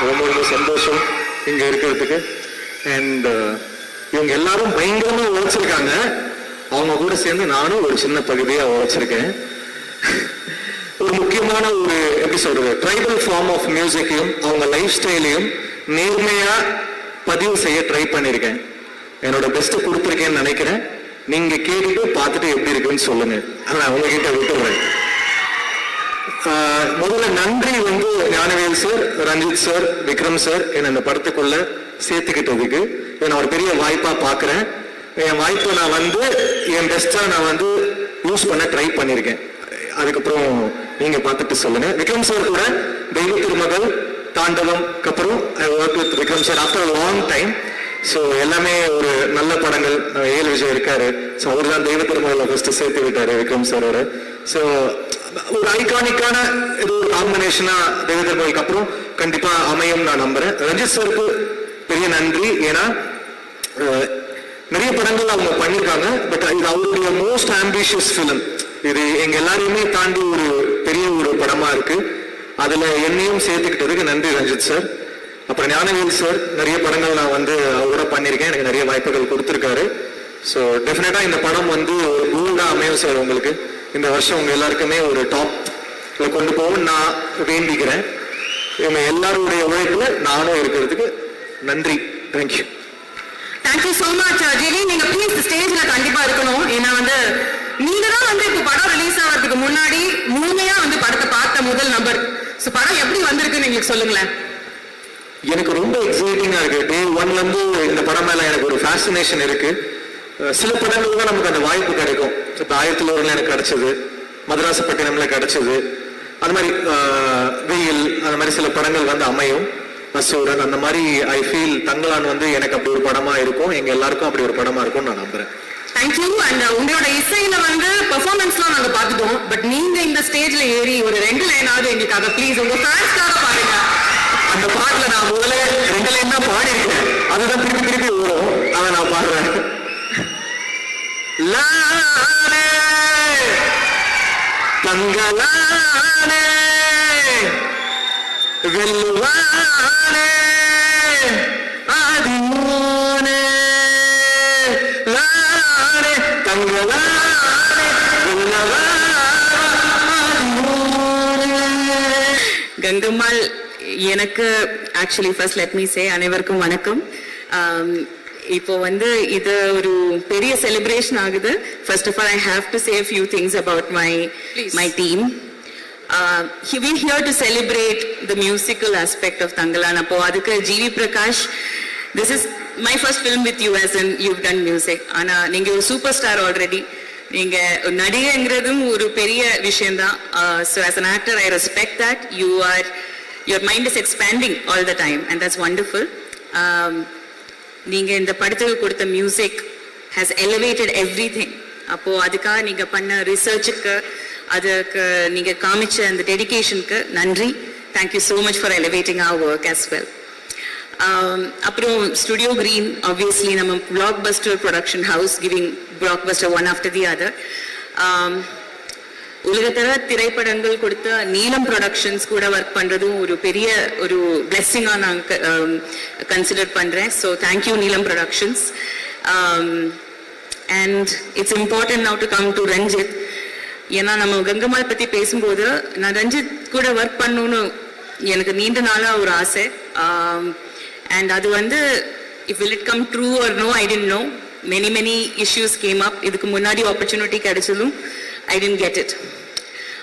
ரொம்ப ரொம்ப சந்தோஷம் இங்கே இருக்கிறதுக்கு. அண்ட் இவங்க எல்லாரும் பயங்கரமாக உழைச்சிருக்காங்க. அவங்க கூட சேர்ந்து நானும் ஒரு சின்ன பகுதியாக உழைச்சிருக்கேன். ஒரு முக்கியமான ஒரு எப்படி சொல்றது ட்ரைபல் ஃபார்ம் ஆஃப் மியூசிக்கையும் அவங்க லைஃப் ஸ்டைலையும் நேர்மையா பதிவு செய்ய ட்ரை பண்ணியிருக்கேன். என்னோட பெஸ்ட்டை கொடுத்துருக்கேன்னு நினைக்கிறேன். நீங்க கேட்டுட்டு பார்த்துட்டு எப்படி இருக்குன்னு சொல்லுங்க. நான் உங்ககிட்ட விட்டுறேன். முதல்ல நன்றி Gnanavel sir, Ranjith sir, Vikram sir என்ன இந்த படத்துக்குள்ள சேர்த்துக்கிட்டதுக்கு நான் ஒரு பெரிய வாய்ப்பா பாக்குறேன். என் வாய்ப்பை நான் என் பெஸ்டா நான் யூஸ் பண்ண ட்ரை பண்ணியிருக்கேன். அதுக்கப்புறம் நீங்க பார்த்துட்டு சொல்லுங்க. விக்ரம் சார் கூட தெய்வ திருமகள், தாண்டவம் அப்புறம் I work with Vikram sir after long time. So எல்லாமே ஒரு நல்ல படங்கள். ஏழு விஜய் இருக்காரு. ஸோ அவர் தான் தெய்வ திருமகளை ஃபர்ஸ்ட் சேர்த்து விட்டாரு விக்ரம் சாரோட. ஸோ ஒரு ஐகானிக்கான இது ஒரு காம்பினேஷனா தெய்வ திருமகளுக்கு அப்புறம் கண்டிப்பா அமையும் நான் நம்புறேன். ரஞ்சித் சாருக்கு பெரிய நன்றி. ஏன்னா நிறைய படங்கள் அவங்க பண்ணியிருக்காங்க. பட் இது அவருடைய மோஸ்ட் ஆம்பிஷியஸ் ஃபிலிம். இது எங்க எல்லாரையுமே தாண்டி ஒரு பெரிய ஒரு படமா இருக்கு. அதுல என்னையும் சேர்த்துக்கிட்டதுக்கு நன்றி ரஞ்சித் சார். அப்புறம் ஞானவேல் சார் நிறைய படங்கள் நான் அவரோட பண்ணியிருக்கேன். எனக்கு நிறைய வாய்ப்புகள் கொடுத்துருக்காரு. ஸோ டெஃபினட்டா இந்த படம் ஒரு கோல்டா அமையும் சார். உங்களுக்கு இந்த வருஷம் உங்க எல்லாருக்குமே ஒரு டாப்ல கொண்டு போகும் நான் வேண்டிக்கிறேன். இவங்க எல்லாருடைய உழைப்புல நானும் இருக்கிறதுக்கு நன்றி. Thank you. Thank you so much Jenny. நீங்க ப்ளீஸ் ஸ்டேஜ்ல கண்டிப்பா இருக்கணும். ஏன்னா நீங்க தான் இப்ப படம் ரிலீஸ் ஆகிறதுக்கு முன்னாடி முழுமையா படத்தை பார்த்த முதல் நபர். ஸோ படம் எப்படி வந்திருக்குன்னு எங்களுக்கு சொல்லுங்களேன். எனக்கு ரொம்ப எக்ஸைட்டிங்கா இருக்கு. டே ஒன்ல இருந்து இந்த படம் மேல எனக்கு ஒரு ஃபேசினேஷன் இருக்கு. சில படங்கள் தான் நமக்கு அந்த வாய்ப்பு கிடைக்கும். இப்போ ஆயிரத்தில் ஒருல எனக்கு கிடைச்சது, மதராசப்பட்டினம்ல கிடைச்சது, அது மாதிரி வெயில், அந்த மாதிரி சில படங்கள் அமையும். அசூரன் அந்த மாதிரி ஐ ஃபீல் தங்கலான் எனக்கு அப்படி ஒரு படமா இருக்கும். எங்க எல்லாருக்கும் அப்படி ஒரு படமா இருக்கும் நான் நம்புறேன். தேங்க்யூ. அண்ட் உங்களோட இசையில பெர்ஃபார்மன்ஸ்லாம் நாங்க பார்த்துட்டோம். பட் நீங்க இந்த ஸ்டேஜ்ல ஏறி ஒரு 2 லைனாவது எங்களுக்காக ப்ளீஸ் உங்க ஃபேன்ஸ்க்காக பாருங்க. அந்த பாட்டுல நான் முதல்ல 2 லைன் தான் பாடி இருக்கேன். அதுதான் திருப்பி திருப்பி வரும். அதை நான் பாடுறேன். லானே தங்கலானே வெல்லுவானே ஆதிமோனே லானே தங்கலானே வெல்லுவானே கங்கம்மாள். எனக்கு actually first let me say அனைவருக்கும் வணக்கம். இப்போ இது ஒரு பெரிய செலிப்ரேஷன் ஆகுது. First of all I have to say a few things about my team. We're here to celebrate the musical aspect of Tangalan. அப்போ அதுக்கு GV Prakash, this is my first film with you as in you've done music. ஆனா நீங்க ஒரு super star already. நீங்க நடிகைங்கிறதும் ஒரு பெரிய விஷயம்தான். So as an actor I respect that. Your mind is expanding all the time and that's wonderful. நீங்க இந்த படத்துக்கு கொடுத்த மியூசிக் has elevated everything. அப்போ அதுக்காக நீங்க பண்ண ரிசர்ச்சுக்கு, அதுக்கு நீங்க காமிச்ச அந்த டெடிகேஷனுக்கு நன்றி. Thank you so much for elevating our work as well. அப்புறம் ஸ்டுடியோ கிரீன், ஆப்வியஸ்லி நம்ம blockbuster production house, giving blockbuster one after the other. உலகத்தர திரைப்படங்கள் கொடுத்த நீலம் ப்ரொடக்ஷன்ஸ் கூட ஒர்க் பண்றதும் ஒரு பெரிய ஒரு பிளெஸ்ஸிங்கா நான் கன்சிடர் பண்றேன். So thank you Neelam productions. And it's important now to come to Ranjith. ஏன்னா நம்ம கங்கம்மாள் பத்தி பேசும்போது நான் ரஞ்சித் கூட ஒர்க் பண்ணணும்னு எனக்கு நீண்ட நாளா ஒரு ஆசை. அண்ட் அது if will it come true or no I don't know. many issues came up. இதுக்கு முன்னாடி ஆப்பர்ச்சுனிட்டி கிடைச்சதும் I didn't get it.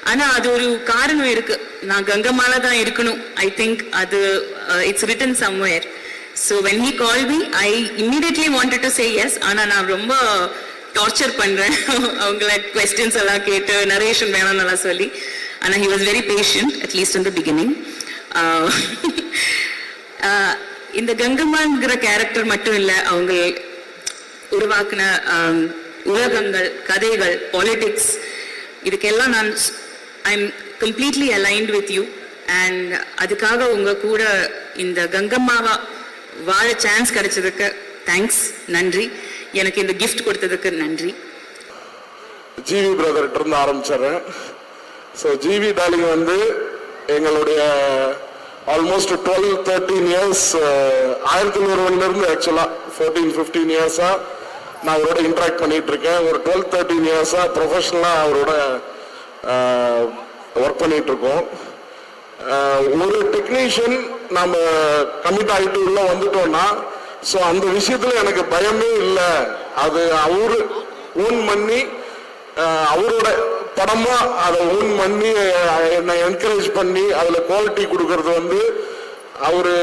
ஆனா அது ஒரு காரணம் இருக்கு. நான் கங்கம்மாளா தான் இருக்கணும். I think அது it's written somewhere. So when he called me, I immediately wanted to say yes. ஆனா நான் ரொம்ப டார்ச்சர் பண்றேன். அவங்கள questions எல்லாம் கேட்டு நரேஷன் வேணும்னு எல்லாம் சொல்லி. ஆனா he was very patient, at least in the beginning. இந்த கங்கம்மாங்கிற கேரக்டர் மட்டும் இல்ல, அவங்க உருவாக்குன உலகங்கள், கதைகள், பாலிடிக்ஸ், இதுக்கெல்லாம் நான் I am completely aligned with you. And அதுக்காக உங்க கூட இந்த கங்கம்மாவா வாழ சான்ஸ் கிடைச்சதுக்கு தேங்க்ஸ், நன்றி. எனக்கு இந்த கிஃப்ட் கொடுத்ததுக்கு நன்றி. ஜிவி பிரதர்கிட்ட இருந்து ஆரம்பிச்சிடுறேன். ஸோ ஜிவி டார்லிங் எங்களுடைய ஆல்மோஸ்ட் 12-13 இயர்ஸ் 1901 ஆக்சுவலாக 14-15 இயர்ஸாக நான் அவரோட இன்ட்ராக்ட் பண்ணிட்டு இருக்கேன். ஒரு 12-13 இயர்ஸாக ப்ரொஃபஷனலாக அவரோட ஒர்க் பண்ணிட்டு இருக்கோம். ஒரு டெக்னீஷியன் நம்ம கமிட் ஆகிட்டு உள்ள வந்துட்டோம்னா ஸோ அந்த விஷயத்துல எனக்கு பயமே இல்லை. அது அவரு ஓன் பண்ணி அவரோட படமா அதை ஓன் பண்ணி என்னை என்கரேஜ் பண்ணி அதுல குவாலிட்டி கொடுக்கறது வந்து அவரு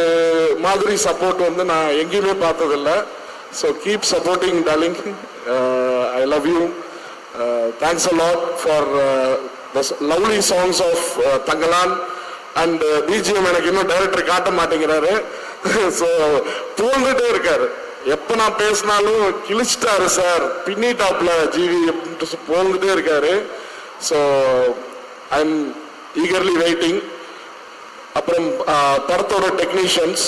மாதிரி சப்போர்ட் வந்து நான் எங்கேயுமே பார்த்ததில்லை. So keep supporting darling. I love you. Thanks a lot for lovely songs of Thangalaan. And BGM எனக்கு இன்னும் டைரக்டர் காட்ட மாட்டேங்கிறாரு. ஸோ புகழ்ந்துட்டே இருக்காரு. எப்போ நான் பேசினாலும் கிழிச்சிட்டாரு சார், பின்னி டாப்ல ஜிவி அப்படின்ட்டு புகழ்ந்துட்டே இருக்காரு. So I am eagerly waiting. அப்புறம் படத்தோட டெக்னீஷியன்ஸ்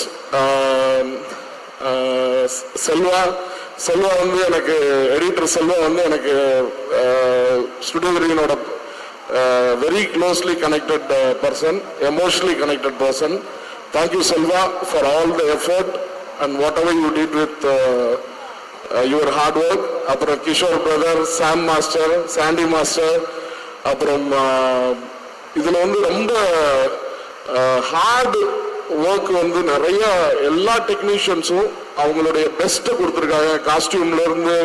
செல்வா வந்து எனக்கு எடிட்டர் செல்வா வந்து எனக்கு studio கிரீனோட very closely connected person, emotionally connected person. Thank you Selva for all the effort and whatever you did with your hard work. அப்புறம் Kishore brother, சாம் master, Chandy master, அப்புறம் இதுல வந்து ரொம்ப ஹார்ட் ஒர்க் வந்து நிறைய எல்லா டெக்னீஷியன்ஸும் அவங்களுடைய பெஸ்ட்டை கொடுத்துருக்காங்க. காஸ்டியூம்ல இருந்து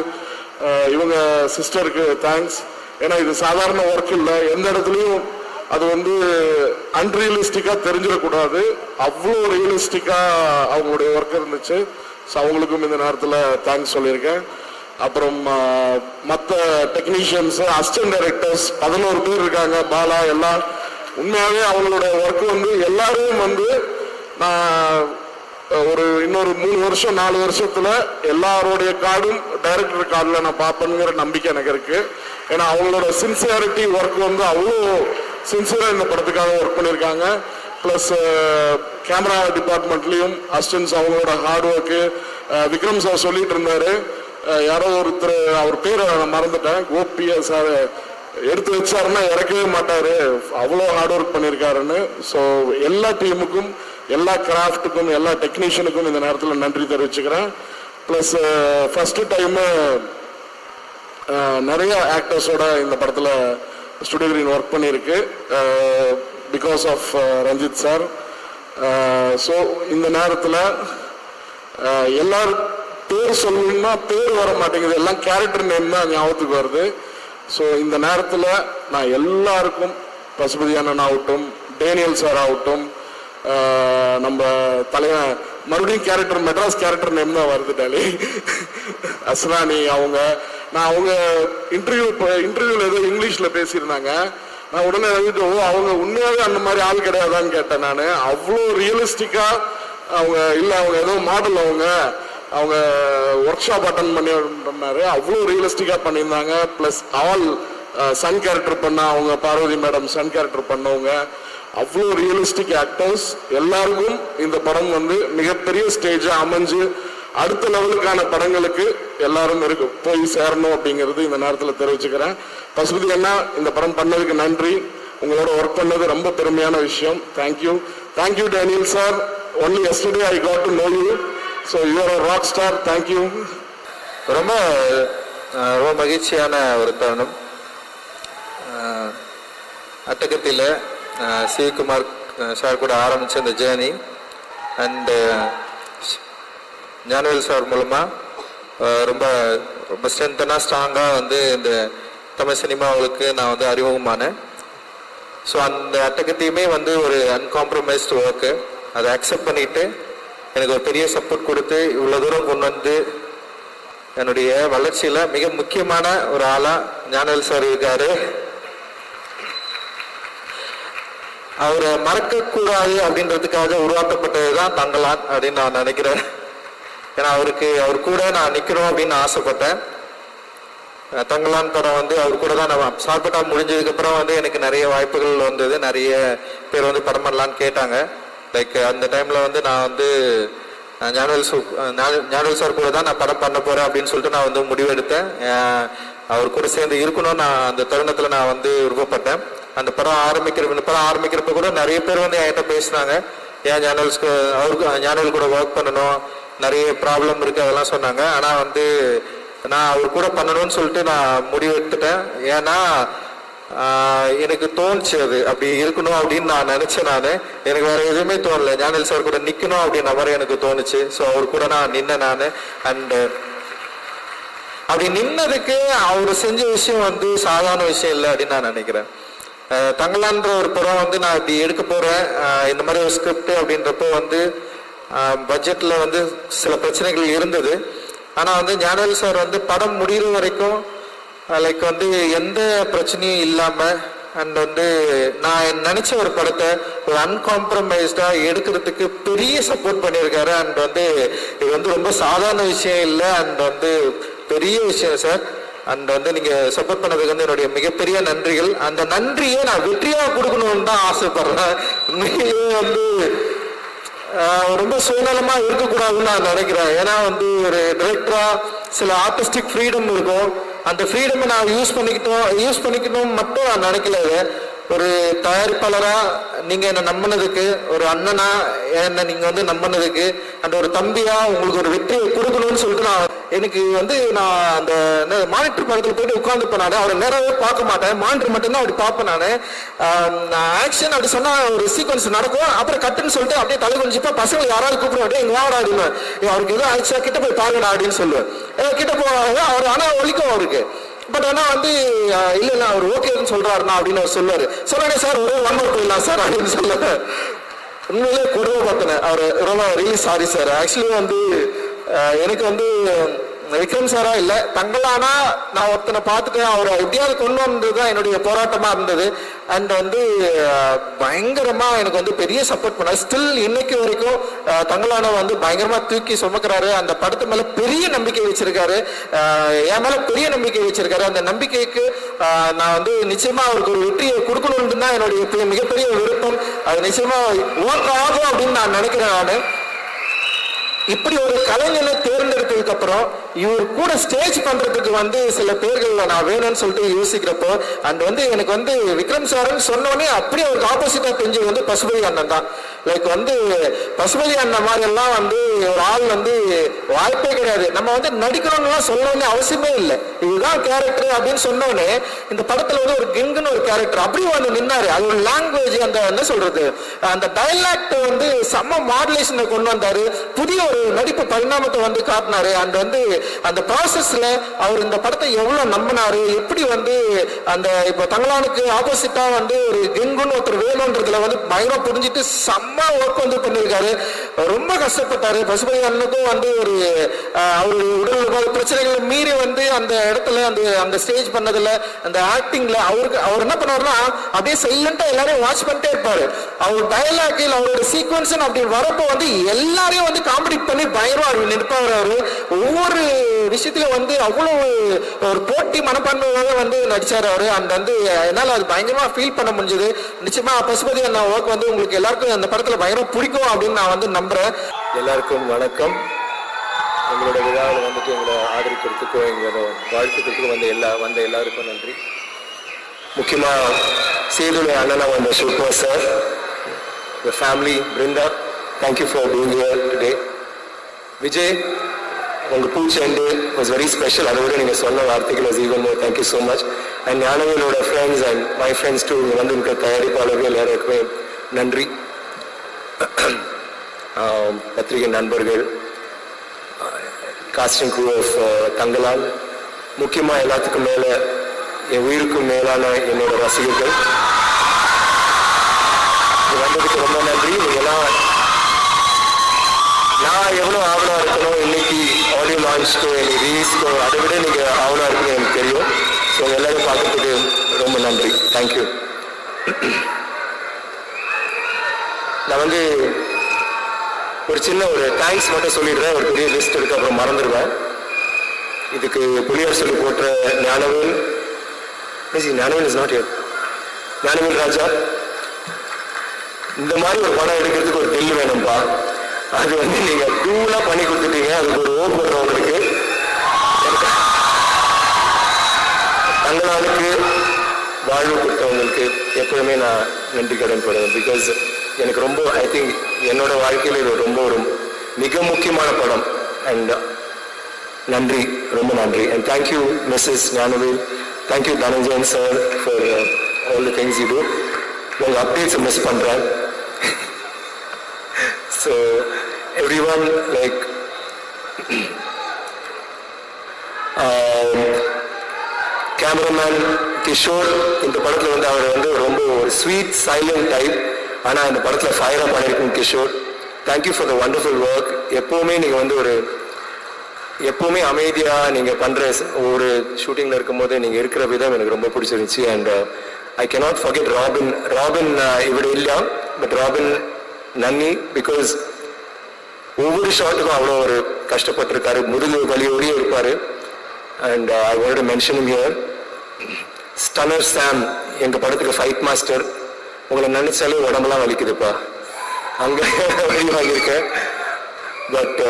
இவங்க சிஸ்டருக்கு தேங்க்ஸ். ஏன்னா இது சாதாரண ஒர்க் இல்லை. எந்த இடத்துலையும் அது வந்து அன்ரியலிஸ்டிக்கா தெரிஞ்சிடக்கூடாது. அவ்வளோ ரியலிஸ்டிக்கா அவங்களுடைய ஒர்க் இருந்துச்சு. ஸோ அவங்களுக்கும் இந்த நேரத்தில் தேங்க்ஸ் சொல்லியிருக்கேன். அப்புறம் மற்ற டெக்னீஷியன்ஸ், அசிஸ்டன்ட் டைரக்டர்ஸ் 11 பேர் இருக்காங்க. பாலா எல்லாம் உண்மையாகவே அவங்களோட ஒர்க் வந்து எல்லாரும் வந்து நான் ஒரு இன்னொரு 3 வருஷம் 4 வருஷத்துல எல்லாருடைய கார்டும் டைரக்டர் கார்டில் நான் பார்ப்பேங்கிற நம்பிக்கை எனக்கு இருக்கு. ஏன்னா அவங்களோட சின்சியாரிட்டி ஒர்க் வந்து அவ்வளோ சின்சியரா இந்த படத்துக்காக ஒர்க் பண்ணியிருக்காங்க. பிளஸ் கேமரா டிபார்ட்மெண்ட்லயும் அசிஸ்டன்ஸ் அவங்களோட ஹார்ட் ஒர்க்கு. விக்ரம் சார் சொல்லிட்டு இருந்தாரு, யாரோ ஒருத்தர் அவர் பேரை நான் மறந்துட்டேன், கோபியா சார் எடுத்து வச்சாருன்னா இறக்கவே மாட்டாரு, அவ்வளோ ஹார்ட் ஒர்க் பண்ணியிருக்காருன்னு. ஸோ எல்லா டீமுக்கும், எல்லா கிராஃப்ட்டுக்கும், எல்லா டெக்னீஷியனுக்கும் இந்த நேரத்தில் நன்றி தெரிவிச்சுக்கிறேன். ப்ளஸ் ஃபர்ஸ்ட் டைமு நிறைய ஆக்டர்ஸோட இந்த படத்தில் ஸ்டுடியோ கிரீன் ஒர்க் பண்ணியிருக்கு because of Ranjith sir. So இந்த நேரத்தில் எல்லாரும் பேர் சொல்லணும்னா பேர் வர மாட்டேங்குது, எல்லாம் கேரக்டர் நேம் தான் ஞாபகத்துக்கு வருது. ஸோ இந்த நேரத்தில் நான் எல்லாருக்கும், பசுபதி அண்ணன் ஆகட்டும், டேனியல் சார் ஆகட்டும், நம்ம தலைவன் மறுபடியும் கேரக்டர் மெட்ராஸ் கேரக்டர் நேம் தான் வருது டாலி, அஸ்ரானி அவங்க, நான் அவங்க இன்டர்வியூல ஏதோ இங்கிலீஷ்ல பேசியிருந்தாங்க. நான் உடனே எழுதிட்டு அவங்க உண்மையாவே அந்த மாதிரி ஆள் கிடையாதான்னு கேட்டேன். நான் அவ்வளோ ரியலிஸ்டிக்கா அவங்க இல்லை, அவங்க ஏதோ மாடல், அவங்க ஒர்க் ஷாப் அட்டன் பண்ணினாரு, அவ்வளோ ரியலிஸ்டிக்கா பண்ணியிருந்தாங்க. பிளஸ் ஆல் சன் கேரக்டர் பண்ண அவங்க பார்வதி மேடம் சன் கேரக்டர் பண்ணவங்க அவ்வளோ ரியலிஸ்டிக் ஆக்டர்ஸ். எல்லாருக்கும் இந்த படம் வந்து மிகப்பெரிய ஸ்டேஜா அமைஞ்சு அடுத்த லெவலுக்கான படங்களுக்கு எல்லாரும் போய் சேரணும் அப்படிங்கிறது இந்த நேரத்தில் தெரிவிச்சுக்கிறேன். பசுபதி அண்ணா இந்த படம் பண்ணதுக்கு நன்றி. உங்களோட ஒர்க் பண்ணது ரொம்ப பெருமையான விஷயம். Thank you. Thank you Daniel sir. Only yesterday I got to know you. So you are a rock star. Thank you. ரொம்ப மகிழ்ச்சியான ஒரு தருணம். அட்டகத்தில் சிவகுமார் சார் கூட ஆரம்பித்த இந்த ஜேர்னி அண்டு ஞானவேல் சார் மூலமாக ரொம்ப ரொம்ப ஸ்ட்ராங்காக வந்து இந்த தமிழ் சினிமாவுக்கு நான் வந்து அறிமுகமானேன். ஸோ அந்த அட்டகத்தையுமே வந்து ஒரு அன்காம்ப்ரமைஸ்டு ஒர்க்கு, அதை அக்செப்ட் பண்ணிவிட்டு எனக்கு ஒரு பெரிய சப்போர்ட் கொடுத்து இவ்வளோ தூரம் கொண்டு வந்து என்னுடைய வளர்ச்சியில் மிக முக்கியமான ஒரு ஆளாக ஞானவேல் சார் இருக்காரு. அவரை மறக்கக்கூடாது அப்படின்றதுக்காக உருவாக்கப்பட்டது தான் தங்கலான் அப்படின்னு நான் நினைக்கிறேன். ஏன்னா அவர் கூட நான் நிற்கணும் அப்படின்னு ஆசைப்பட்டேன். தங்கலான் படம் வந்து அவர் கூட தான் நான் சார்பட்டா முடிஞ்சதுக்கப்புறம் வந்து எனக்கு நிறைய வாய்ப்புகள் வந்தது. நிறைய பேர் வந்து படம் பண்ணலான்னு கேட்டாங்க. லைக் அந்த டைமில் வந்து நான் வந்து ஞானவேல் சார் கூட தான் நான் படம் பண்ண போகிறேன் அப்படின்னு சொல்லிட்டு நான் வந்து முடிவெடுத்தேன். அவர் கூட சேர்ந்து இருக்கணும் நான் அந்த தருணத்தில் நான் வந்து விருப்பப்பட்டேன். அந்த படம் ஆரம்பிக்கிறப்ப கூட நிறைய பேர் வந்து என்கிட்ட பேசினாங்க, ஏன் ஞானவேல்ஸ்க்கு அவருக்கு ஞானவேல் கூட ஒர்க் பண்ணணும், நிறைய ப்ராப்ளம் இருக்குது அதெல்லாம் சொன்னாங்க. ஆனால் வந்து நான் அவர் கூட பண்ணணும்னு சொல்லிட்டு நான் முடிவு எடுத்துட்டேன். ஏன்னா எனக்கு தோணுச்சு அது அப்படி இருக்கணும் அப்படின்னு நான் நினச்சேன். எனக்கு வேறு எதுவுமே தோணலை, ஞானவேல் சார் கூட நிற்கணும் அப்படின்ற மாதிரி எனக்கு தோணுச்சு. ஸோ அவர் கூட நான் நின்னேன் நான். அண்டு அப்படி நின்னதுக்கு அவர் செஞ்ச விஷயம் வந்து சாதாரண விஷயம் இல்லை அப்படின்னு நான் நினைக்கிறேன். தங்கலான்ற ஒரு படம் வந்து நான் இப்படி எடுக்க போகிறேன், இந்த மாதிரி ஒரு ஸ்கிரிப்ட் அப்படின்றப்போ வந்து பட்ஜெட்டில் வந்து சில பிரச்சனைகள் இருந்தது. ஆனால் வந்து ஞானவேல் சார் வந்து படம் முடிகிற வரைக்கும் லைக் வந்து எந்த பிரச்சனையும் இல்லாமல் அண்ட் வந்து நான் நினச்ச ஒரு படத்தை ஒரு அன்காம்ப்ரமைஸ்டாக எடுக்கிறதுக்கு பெரிய சப்போர்ட் பண்ணியிருக்காரு. அண்ட் வந்து இது வந்து ரொம்ப சாதாரண விஷயம் இல்லை, அண்ட் வந்து பெரிய விஷயம் சார். அண்ட் வந்து நீங்கள் சப்போர்ட் பண்ணதுக்கு வந்து என்னுடைய மிகப்பெரிய நன்றிகள். அந்த நன்றியை நான் வெற்றியாக கொடுக்கணும்னு தான் ஆசைப்படுறேன். உண்மையிலேயே வந்து ரொம்ப சுயநலமா இருக்கக்கூடாதுன்னு நான் நினைக்கிறேன். ஏன்னா வந்து ஒரு டைரக்டரா சில ஆர்டிஸ்டிக் ஃப்ரீடம் இருக்கும், அந்த ஃப்ரீடமை நான் யூஸ் பண்ணிக்கணும் மட்டும் நான் நினைக்கல. ஒரு தயாரிப்பாளரா நீங்க என்ன நம்பினதுக்கு, ஒரு அண்ணனா என்ன நீங்க வந்து நம்பினதுக்கு, அந்த ஒரு தம்பியா உங்களுக்கு ஒரு வெற்றியை கொடுக்கணும்னு சொல்லிட்டு எனக்கு வந்து நான் அந்த மானிட்டர் படத்தில் போயிட்டு உட்காந்துப்பேன். நான் அவரை நேராகவே பார்க்க மாட்டேன், மானிட்டர் மட்டும்தான் அப்படி பார்ப்பேன். நான் ஆக்ஷன் அப்படி சொன்னா ஒரு சீக்வன்ஸ் நடக்கும், அப்புறம் கட்டுன்னு சொல்லிட்டு அப்படியே தலை குனிஞ்சிப்பா பசங்களை யாராவது கூப்பிட அப்படியே எங்க வாடா அப்படின்னு அவருக்கு எதுவும் ஆயிடுச்சா கிட்ட போய் பாருங்கடா அப்படின்னு சொல்லுவேன். கிட்ட போவாங்க அவர், ஆனா ஒழிக்கும் அவருக்கு. பட் ஆனால் வந்து இல்லை அவர் ஓகேன்னு சொல்றாருண்ணா அப்படின்னு அவர் சொல்லுவார். சொன்னே சார் ஒரே 1 hour போயிடலாம் சார் அப்படின்னு சொல்லுவேன். உண்மையிலே கொடுமை பார்த்தேன் அவர். ரொம்ப ரியலி சாரி சார். ஆக்சுவலி வந்து எனக்கு வந்து விக்ரம் சாரா இல்லை, தங்களானா நான் ஒருத்தனை பார்த்துட்டு அவரை எப்படியாவது கொண்டு வந்தது தான் என்னுடைய போராட்டமாக இருந்தது. அண்ட் வந்து பயங்கரமாக எனக்கு வந்து பெரிய சப்போர்ட் பண்ணார். ஸ்டில் இன்னைக்கு வரைக்கும் தங்களானா வந்து பயங்கரமாக தூக்கி சுமக்கிறாரு. அந்த படத்து மேலே பெரிய நம்பிக்கை வச்சிருக்காரு, என் மேலே பெரிய நம்பிக்கை வச்சிருக்காரு. அந்த நம்பிக்கைக்கு நான் வந்து நிச்சயமாக அவருக்கு ஒரு வெற்றியை கொடுக்கணும்னு தான் என்னுடைய மிகப்பெரிய விருப்பம். அது நிச்சயமாக ஒர்க் ஆகும் அப்படின்னு நான் நினைக்கிறேன். நான் இப்படி ஒரு கலைஞனை தேர்ந்தெடுத்ததுக்கு அப்புறம் இவர் கூட ஸ்டேஜ் பண்றதுக்கு வந்து சில பேர்கள் நான் வேணும்னு சொல்லிட்டு யோசிக்கிறப்போ, அண்ட் வந்து எனக்கு வந்து விக்ரம் சார்ன்னு சொன்னோடனே அப்படியே அவருக்கு ஆப்போசிட்டா தெரிஞ்சு வந்து பசுபதி அண்ணன் தான். லைக் வந்து பசுபதி அண்ணன் மாதிரி எல்லாம் வந்து ஒரு ஆள் வந்து வாய்ப்பே கிடையாது. நம்ம வந்து நடிக்கணும்லாம் சொல்லணும்னு அவசியமே இல்லை, இதுதான் கேரக்டர் அப்படின்னு சொன்னோடனே இந்த படத்துல வந்து ஒரு கிங்குன்னு ஒரு கேரக்டர் அப்படியே வந்து நின்னாரு. அது ஒரு லாங்குவேஜ், அந்த என்ன சொல்றது, அந்த டைலாக்ட் வந்து செம்ம மாடுலேஷனை கொண்டு வந்தாரு, புதிய ஒரு நடிப்பு பரிணாமத்தை வந்து காட்டினாரு. அண்ட் வந்து அந்த ப்ராசஸ்ல அவர் இந்த படத்தை எவ்வளவு நம்பினாரு, எப்படி வந்து அந்த இப்போ தங்கலானுக்கு ஆப்போசிட்டா வந்து ஒரு கெங்குன்னு ஒருத்தர் வேணும்ன்றதுல வந்து பயங்கரம் புரிஞ்சுட்டு செம்ம ஒர்க் வந்து பண்ணியிருக்காரு. ரொம்ப கஷ்டப்பட்டாரு. பசுபதி அண்ணனுக்கும் வந்து ஒரு அவரு உடல் பிரச்சனைகளை மீறி வந்து அந்த இடத்துல அந்த ஸ்டேஜ் பண்ணதுல அந்த ஆக்டிங்ல அவர் என்ன பண்ணாருன்னா அப்படியே சைலண்டா எல்லாரையும் வாட்ச் பண்ணிட்டே இருப்பாரு. அவர் டயலாகில் அவரோட சீக்வன்ஸ் அப்படி வரப்போ வந்து எல்லாரையும் வந்து காமெடி பண்ணி பயங்கரமா நிற்பாரு. ஒவ்வொரு விஷயத்திலும் வந்து அவ்வளவு ஒரு போட்டி மனப்பான்மையாக வந்து நடிச்சாரு அவரு. அண்ட் வந்து என்னால் அது பயங்கரமா ஃபீல் பண்ண முடிஞ்சது. நிச்சயமா பசுபதி அந்த ஒர்க் வந்து உங்களுக்கு எல்லாருக்கும் அந்த படத்துல பயங்கரம் பிடிக்கும் அப்படின்னு நான் வந்து நம்புறேன். எல்லாருக்கும் வணக்கம். எங்களோட விழாவில் வந்துட்டு எங்களை ஆதரிக்கிறதுக்கும் எங்களோட வாழ்த்துக்கிறதுக்கும் வந்த எல்லாருக்கும் நன்றி. முக்கியமாக சேதுடைய அண்ணனா வந்த ஷூப்பா sir, the family, Brinda, thank you for being here today. Vijay, உங்கள் பூச்செண்டு வாஸ் வெரி ஸ்பெஷல். அதை விட நீங்கள் சொன்ன வார்த்தைகள் was even more. Thank you so much. And ஞானவேலோட friends and my friends too, இங்கே வந்து இருக்கிற தயாரிப்பாளர்கள் எல்லாருக்குமே நன்றி. பத்திரிகை நண்பர்கள், காஸ்டிங் க்ரூ ஆஃப் தங்கலான், முக்கியமாக எல்லாத்துக்கும் மேலே என் உயிருக்கும் மேலான என்னோட ரசிகர்கள், வந்ததுக்கு ரொம்ப நன்றி. நீங்கள்லாம் நான் எவ்வளோ ஆவலாக இருக்கணும் இன்னைக்கு ஆடியோ லான்ச்க்கோ எனக்கு ரிலீஸ்க்கோ, அதை விட நீங்கள் ஆவலாக இருக்குன்னு எனக்கு தெரியும். ஸோ எல்லாரும் பார்க்கறதுக்கு ரொம்ப நன்றி. தேங்க்யூ. நான் வந்து ஒரு சின்ன ஒரு தேங்க்ஸ் மட்டும் சொல்லிடுறேன். ஒரு பெரிய லிஸ்ட் இருக்கு, அப்புறம் மறந்துடுவேன். இதுக்கு புலியார் சொல்லி போட்ட Gnanavel is not here. Gnanavel Raja, இந்த மாதிரி ஒரு படம் எடுக்கிறதுக்கு ஒரு தெல்லு வேணும்பா. அது வந்து நீங்க டூலா பண்ணி கொடுத்துட்டீங்க. அதுக்கு ஒரு ஓ போடுறவங்களுக்கு, தங்களானுக்கு வாழ்வு கொடுத்தவங்களுக்கு எப்பவுமே நான் நன்றி கடன் படுவேன். பிகாஸ் எனக்கு ரொம்ப ஐ திங்க் என்னோட வாழ்க்கையில் இது ரொம்ப ஒரு மிக முக்கியமான படம். அண்ட் நன்றி, ரொம்ப நன்றி. And thank you missus Gnanavel, thank you Dhananjayan sir for all the things you do. உங்கள் அப்டேட்ஸை மிஸ் பண்ணுறேன். So everyone like cameraman Kishore இந்த படத்தில் வந்து அவர் வந்து ரொம்ப ஒரு ஸ்வீட் சைலண்ட் டைப், ஆனால் இந்த படத்தில் ஃபயராக பண்ணியிருக்கீங்க Kishore. Thank you for the wonderful work. எப்போவுமே நீங்கள் வந்து ஒரு எப்போவுமே அமைதியாக நீங்கள் பண்ணுற ஒரு ஷூட்டிங்கில் இருக்கும்போது நீங்கள் இருக்கிற விதம் எனக்கு ரொம்ப பிடிச்சிருந்துச்சு. And I cannot forget robin. Robin இவர் இல்லை, பட் ராபின் நன்னி, பிகாஸ் ஒவ்வொரு ஷாட்டுக்கும் அவ்வளோ ஒரு கஷ்டப்பட்டிருக்காரு, முதுகு வலியோடய இருப்பார். And I want to mention him here. Stunner Sam எங்கள் படத்துக்கு ஃபைட் மாஸ்டர். உங்களை நினைச்சாலே உடம்பெல்லாம் வலிக்குதுப்பா, அங்கே வழி வாங்கியிருக்கேன். பட்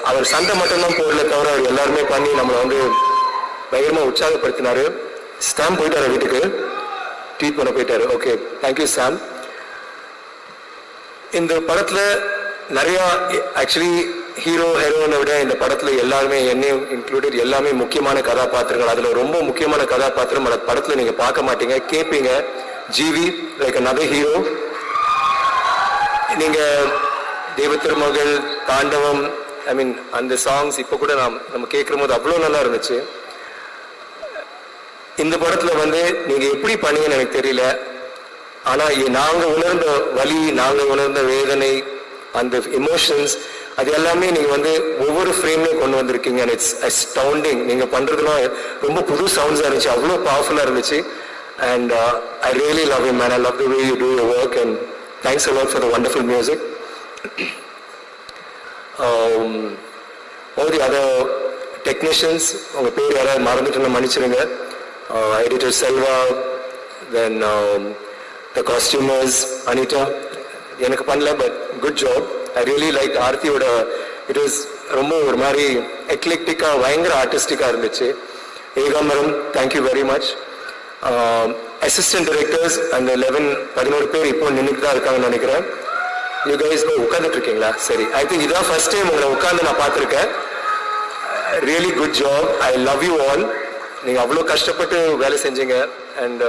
அவர் சண்டை மட்டும்தான் போடல தவிர அவர் எல்லாருமே பண்ணி நம்மளை வந்து பயங்கரமாக உற்சாகப்படுத்தினாரு. சாம் போயிட்டாரு வீட்டுக்கு, ட்ரீட் பண்ண போயிட்டாரு. ஓகே, தேங்க்யூ சாம். இந்த படத்தில் நிறையா ஆக்சுவலி ஹீரோ ஹீரோயினை விட இந்த படத்தில் எல்லாருமே என்னையும் இன்க்ளூடட் எல்லாமே முக்கியமான கதாபாத்திரங்கள். அதில் ரொம்ப முக்கியமான கதாபாத்திரம் அந்த படத்தில் நீங்கள் பார்க்க மாட்டீங்க, கேட்பீங்க. GV like another hero. நீங்கள் தெய்வ திருமகள், தாண்டவம், ஐ மீன் அந்த சாங்ஸ் இப்போ கூட நம்ம கேட்குற போது அவ்வளோ நல்லா இருந்துச்சு. இந்த படத்தில் வந்து நீங்கள் எப்படி பண்ணீங்கன்னு எனக்கு தெரியல, ஆனால் நாங்கள் உணர்ந்த வலி, நாங்கள் உணர்ந்த வேதனை, அந்த எமோஷன்ஸ், அது எல்லாமே நீங்கள் வந்து ஒவ்வொரு ஃப்ரேம்லையும் கொண்டு வந்திருக்கீங்க. And it's astounding. நீங்கள் பண்ணுறதுலாம் ரொம்ப புது சவுண்ட்ஸாக இருந்துச்சு, அவ்வளோ பவர்ஃபுல்லாக இருந்துச்சு. And I really love you man. I love the way you do your work and thanks a lot for the wonderful music. all the other technicians, உங்கள் பேர் யாராவது மறந்துட்டு மன்னிச்சிருங்க. Editor Selva, then the costumers Anita, எனக்கு பண்ணல, but good job. I really like ஆர்த்தியோட. It was ரொம்ப ஒரு மாதிரி எக்லெக்டிக்காக பயங்கர ஆர்டிஸ்டிக்காக இருந்துச்சு. Ekambaram, thank you very much. Assistant directors அந்த 11 பேர் இப்போ நின்றுட்டு தான் இருக்காங்கன்னு நினைக்கிறேன். யூ கைஸ் உட்காந்துட்டு இருக்கீங்களா? சரி, ஐ திங்க் இதான் ஃபர்ஸ்ட் டைம் உங்களை உட்காந்து நான் பார்த்துருக்கேன். Really good job. I love you all. நீங்கள் அவ்வளோ கஷ்டப்பட்டு வேலை செஞ்சீங்க. And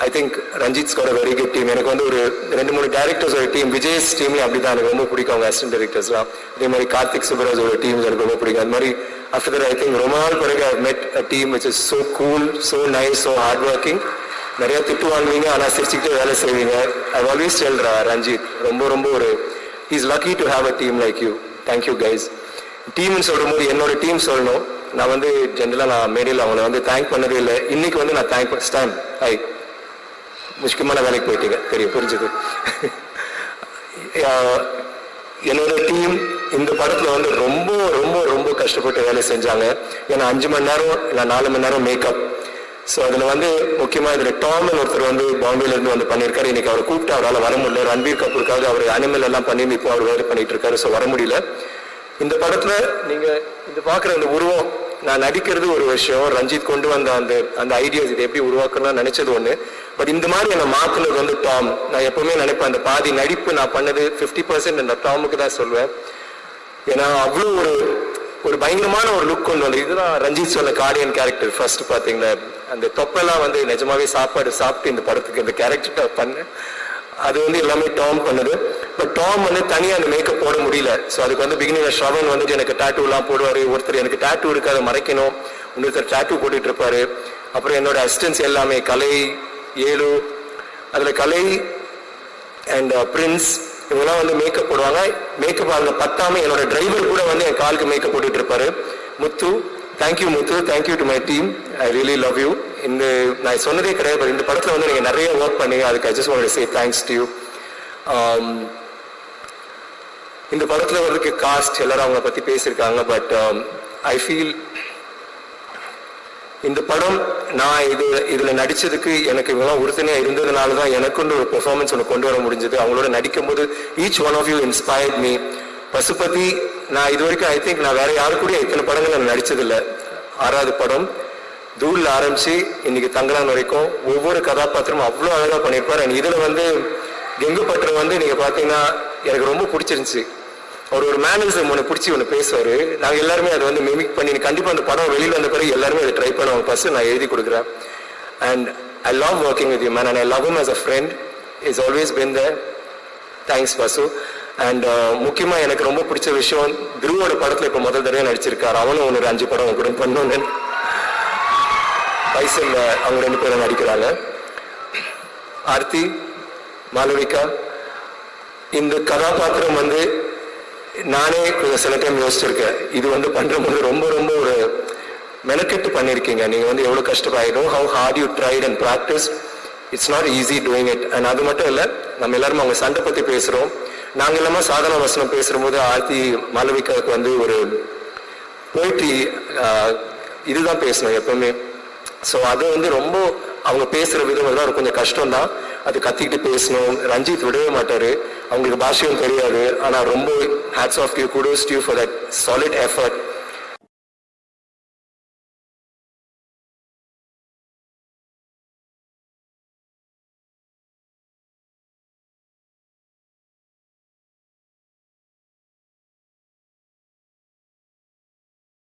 I think Ranjith's got a very good team. எனக்கு வந்து ஒரு 2-3 டேரக்டர்ஸ் ஒரு டீம், விஜய்ஸ் டீம்லேயும் அப்படி தான் எனக்கு ரொம்ப பிடிக்கும் அவங்க அசிஸ்டன்ட் டைரக்டர்ஸ்லாம். அதே மாதிரி கார்த்திக் சுப்ராஜோட டீம்ஸ் எனக்கு ரொம்ப பிடிக்கும். அது மாதிரி ஆஃப்டர் தட் ஐ திங்க் ரொம்ப நாள் பிறகு ஐ மெட் அ team which is so cool, so nice, so hard working. நிறைய திட்டு வாங்குவீங்க, ஆனால் சிரிச்சுக்கிட்டே வேலை செய்வீங்க. ஐ ஆல்வேஸ் டெல் ரஞ்சித் ரொம்ப ஒரு is lucky to have a team like you. Thank you guys. டீம்னு சொல்லும் போது என்னோட டீம் சொல்லணும். நான் வந்து ஜென்ரலாக நான் மேடையில் அவங்கள வந்து தேங்க் பண்ணதே இல்லை. இன்னைக்கு வந்து நான் தேங்க் பண்ண ஸ்டாம் ஐ முக்கியமான வேலைக்கு போயிட்டீங்க, தெரியும், புரிஞ்சுது. என்னோட டீம் இந்த படத்தில் வந்து ரொம்ப கஷ்டப்பட்டு வேலை செஞ்சாங்க. ஏன்னா 5 மணி நேரம் இல்லை 4 மணி நேரம் மேக்கப். ஸோ அதில் வந்து முக்கியமாக இதில் டாம்னு ஒருத்தர் வந்து பாம்பேலேருந்து வந்து பண்ணியிருக்காரு. இன்னைக்கு அவரை கூப்பிட்டு அவரால் வர முடியல. ரன்பீர் கபூருக்காக அவர் அனிமல் எல்லாம் பண்ணி இப்போ அவர் வேலை பண்ணிட்டு இருக்காரு. ஸோ வர முடியல. இந்த படத்தில் நீங்கள் இந்த பார்க்குற அந்த உருவம், நான் நடிக்கிறது ஒரு விஷயம், ரஞ்சித் கொண்டு வந்த அந்த ஐடியாஸ் இதை எப்படி உருவாக்கணும்னு நினைச்சது ஒன்று. பட் இந்த மாதிரி என்னை மாற்றினது வந்து டாம். நான் எப்பவுமே நினைப்பேன் அந்த பாதி நடிப்பு நான் பண்ணது 50% அந்த டாமுக்கு தான் சொல்வேன். ஏன்னா அவ்வளோ ஒரு பயங்கரமான ஒரு லுக் கொண்டு வந்து. இதுதான் ரஞ்சித் சொன்ன கார்டியன் கேரக்டர். ஃபர்ஸ்ட் பார்த்தீங்களா அந்த தொப்பெல்லாம் வந்து நிஜமாவே சாப்பாடு சாப்பிட்டு இந்த படத்துக்கு இந்த கேரக்டர் பண்ணேன். அது வந்து எல்லாமே டாம் பண்ணுது. பட் டாம் வந்து தனியாக அந்த மேக்கப் போட முடியல. ஸோ அதுக்கு வந்து பிகினிங்ல ஷ்ரவன் வந்துட்டு எனக்கு டேட்டூலாம் போடுவார். ஒருத்தர் எனக்கு டேட்டூ இருக்கு அதை மறைக்கணும், இன்னொருத்தர் டேட்டூ போட்டுட்டு இருப்பாரு. அப்புறம் என்னோட அசிஸ்டன்ஸ் எல்லாமே கலை, ஏழு, அதில் கலை அண்ட் பிரின்ஸ் இவங்கெல்லாம் வந்து மேக்கப் போடுவாங்க. மேக்கப் அவங்க பத்தாம என்னோட டிரைவர் கூட வந்து என் காலுக்கு மேக்கப் போட்டுட்டு இருப்பாரு. Muthu, thank you Muthu, thank you to my team. I really love you. இந்த நான் சொன்னதே கிடையாது, இந்த படத்தில் வந்து நீங்கள் நிறைய ஒர்க் பண்ணீங்க. அதுக்கு I just want to say thanks to you. இந்த படத்தில் வந்து காஸ்ட் எல்லாரும் அவங்கள பற்றி பேசியிருக்காங்க. பட் ஐ ஃபீல் இந்த படம் நான் இதில் நடித்ததுக்கு எனக்கு இவங்கெல்லாம் உறுதுணையாக இருந்ததுனால தான் எனக்குன்னு ஒரு பெர்ஃபார்மன்ஸ் ஒன்று கொண்டு வர முடிஞ்சது. அவங்களோட நடிக்கும் போது each one of you inspired me. Pasupathy நான் இது வரைக்கும் ஐ திங்க் நான் வேற யாரு கூட இத்தனை படங்கள் நான் நடிச்சதில்லை. 6வது படம் தூள்ல ஆரம்பிச்சு இன்னைக்கு தங்கலான் வரைக்கும் ஒவ்வொரு கதாபாத்திரமும் அவ்வளோ அழகாக பண்ணியிருப்பார். அண்ட் இதில் வந்து கெங்கு பட்டர் வந்து நீங்கள் பார்த்தீங்கன்னா எனக்கு ரொம்ப பிடிச்சிருந்துச்சு. அவர் ஒரு மேனரிசம் ஒன்று பிடிச்சி ஒன்று பேசுவார். நாங்கள் எல்லாருமே அதை வந்து மிமிக் பண்ணி கண்டிப்பாக அந்த படம் வெளியில் வந்த பிறகு எல்லாருமே அதை ட்ரை பண்ணுவாங்க. ஃபஸ்ட்டு நான் எழுதி கொடுக்குறேன். And I love working with you man and I love him as a friend. Is always been there. Thanks Pasu. And முக்கியமாக எனக்கு ரொம்ப பிடிச்ச விஷயம், துருவோட படத்தில் இப்போ முதல் தடவை நடிச்சிருக்காரு. அவனும் ஒரு 5 படம் கூட பண்ணோன்னு வயசில் அவங்க 2 பேரும் நடிக்கிறாங்க. ஆர்த்தி, மாளவிகா, இந்த கதாபாத்திரம் வந்து நானே சில டைம் யோசிச்சிருக்கேன். இது வந்து பண்ணும்போது ரொம்ப ரொம்ப ஒரு மெனக்கெட்டு பண்ணியிருக்கீங்க. நீங்கள் வந்து எவ்வளோ கஷ்டப்பாயிடும். How hard you tried and practice. It's not easy doing it. அண்ட் அது மட்டும் இல்லை, நம்ம எல்லாரும் அவங்க சண்டை பற்றி பேசுகிறோம். நாங்கள் இல்லாமல் சாதாரண வசனம் பேசும்போது ஆர்த்தி மாளவிகாவுக்கு வந்து ஒரு போயிட்ரி இதுதான் பேசணும் எப்பவுமே. ஸோ அது வந்து ரொம்ப அவங்க பேசுகிற விதம் எல்லாம் கொஞ்சம் கஷ்டம்தான். அது கத்திக்கிட்டு பேசணும். ரஞ்சித் விடவே மாட்டார். அவங்களுக்கு பாஷையும் தெரியாது. ஆனால் ரொம்ப hats off you, kudos to you for that solid effort.